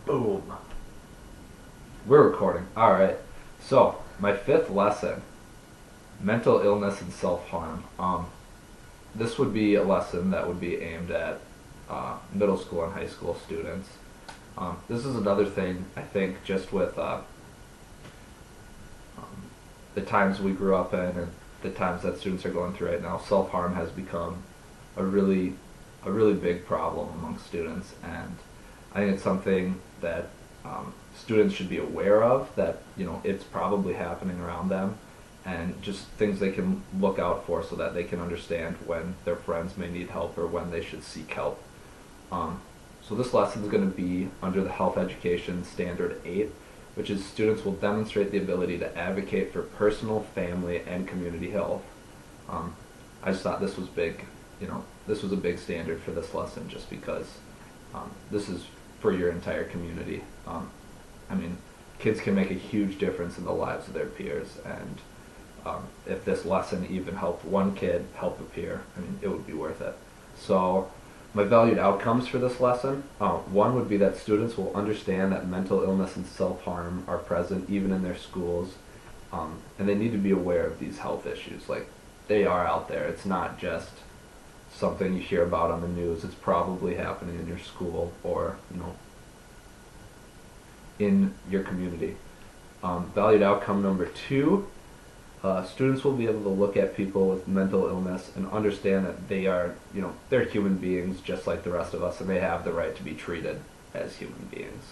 Boom. We're recording. Alright. So, my fifth lesson, mental illness and self-harm. This would be a lesson that would be aimed at middle school and high school students. This is another thing, I think, just with the times we grew up in and the times that students are going through right now, self-harm has become a really, a really big problem among students, and I think it's something that students should be aware of, that it's probably happening around them, and just things they can look out for so that they can understand when their friends may need help or when they should seek help. So this lesson is going to be under the Health Education Standard 8, which is students will demonstrate the ability to advocate for personal, family, and community health. I just thought this was big, this was a big standard for this lesson just because this is for your entire community. I mean, kids can make a huge difference in the lives of their peers, and if this lesson even helped one kid help a peer, I mean, it would be worth it. So, my valued outcomes for this lesson, one would be that students will understand that mental illness and self-harm are present even in their schools, and they need to be aware of these health issues. Like, they are out there. It's not just something you hear about on the news. It's probably happening in your school or, in your community. Valued outcome number two, students will be able to look at people with mental illness and understand that they are, they're human beings just like the rest of us, and they have the right to be treated as human beings.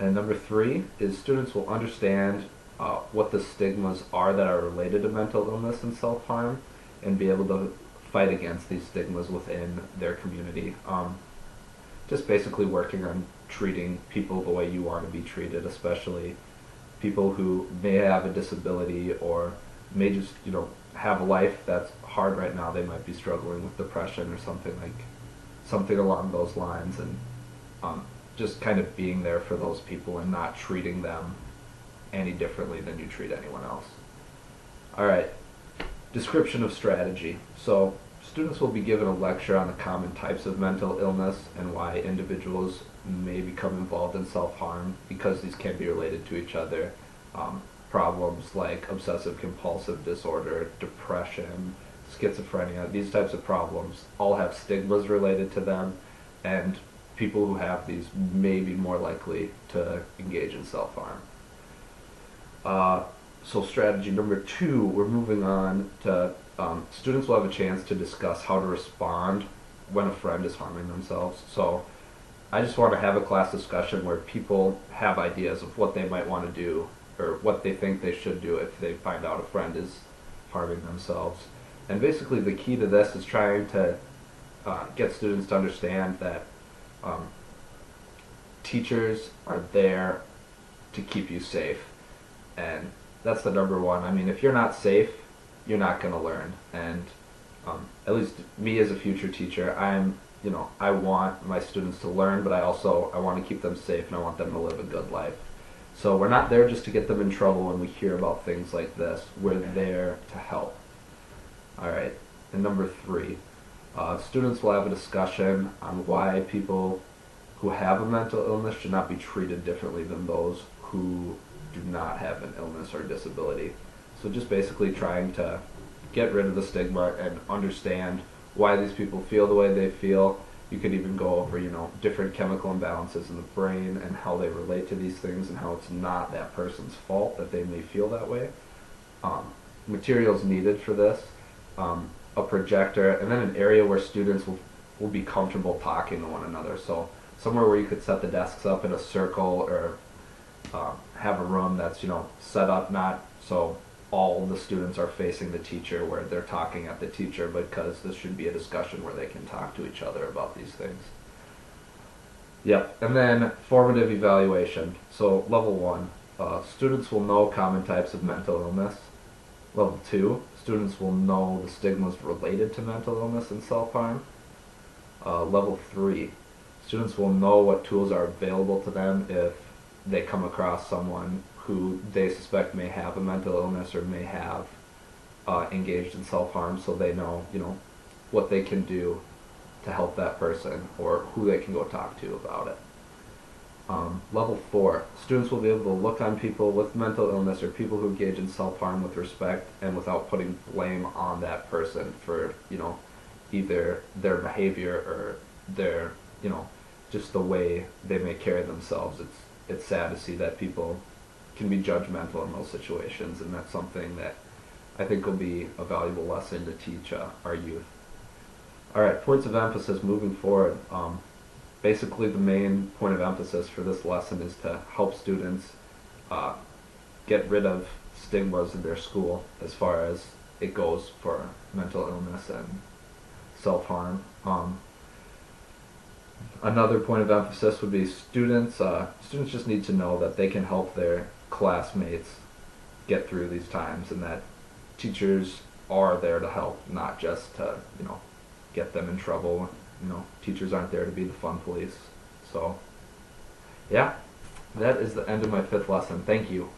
And number three is students will understand what the stigmas are that are related to mental illness and self-harm, and be able to fight against these stigmas within their community. Just basically working on treating people the way you want to be treated, especially people who may have a disability or may just, have a life that's hard right now. They might be struggling with depression or something along those lines, and just kind of being there for those people and not treating them any differently than you treat anyone else. Alright, description of strategy. So, students will be given a lecture on the common types of mental illness and why individuals may become involved in self-harm, because these can be related to each other. Problems like obsessive compulsive disorder, depression, schizophrenia, these types of problems all have stigmas related to them, and people who have these may be more likely to engage in self-harm. So strategy number two, we're moving on to students will have a chance to discuss how to respond when a friend is harming themselves. So I just want to have a class discussion where people have ideas of what they might want to do or what they think they should do if they find out a friend is harming themselves. And basically the key to this is trying to get students to understand that teachers are there to keep you safe. And that's the number one. I mean, if you're not safe, you're not going to learn. And at least me as a future teacher, I want my students to learn, but I want to keep them safe, and I want them to live a good life. So we're not there just to get them in trouble when we hear about things like this. We're there to help. Alright, and number three, students will have a discussion on why people who have a mental illness should not be treated differently than those who do not have an illness or disability. So just basically trying to get rid of the stigma and understand why these people feel the way they feel. You could even go over, different chemical imbalances in the brain and how they relate to these things and how it's not that person's fault that they may feel that way. Materials needed for this, a projector, and then an area where students will be comfortable talking to one another. So somewhere where you could set the desks up in a circle, or have a room that's, set up not so all the students are facing the teacher where they're talking at the teacher, because this should be a discussion where they can talk to each other about these things. Yep, and then formative evaluation. So level one, students will know common types of mental illness. Level two, students will know the stigmas related to mental illness and self-harm. Level three, students will know what tools are available to them if they come across someone who they suspect may have a mental illness or may have engaged in self-harm, so they know, what they can do to help that person or who they can go talk to about it. Level 4, students will be able to look on people with mental illness or people who engage in self-harm with respect and without putting blame on that person for, either their behavior or their, just the way they may carry themselves. It's sad to see that people can be judgmental in those situations, and that's something that I think will be a valuable lesson to teach our youth. All right, points of emphasis moving forward. Basically, the main point of emphasis for this lesson is to help students uh, get rid of stigmas in their school as far as it goes for mental illness and self-harm. Another point of emphasis would be students. Students just need to know that they can help their classmates get through these times, and that teachers are there to help, not just to get them in trouble. Teachers aren't there to be the fun police. So, yeah, that is the end of my 5th lesson. Thank you.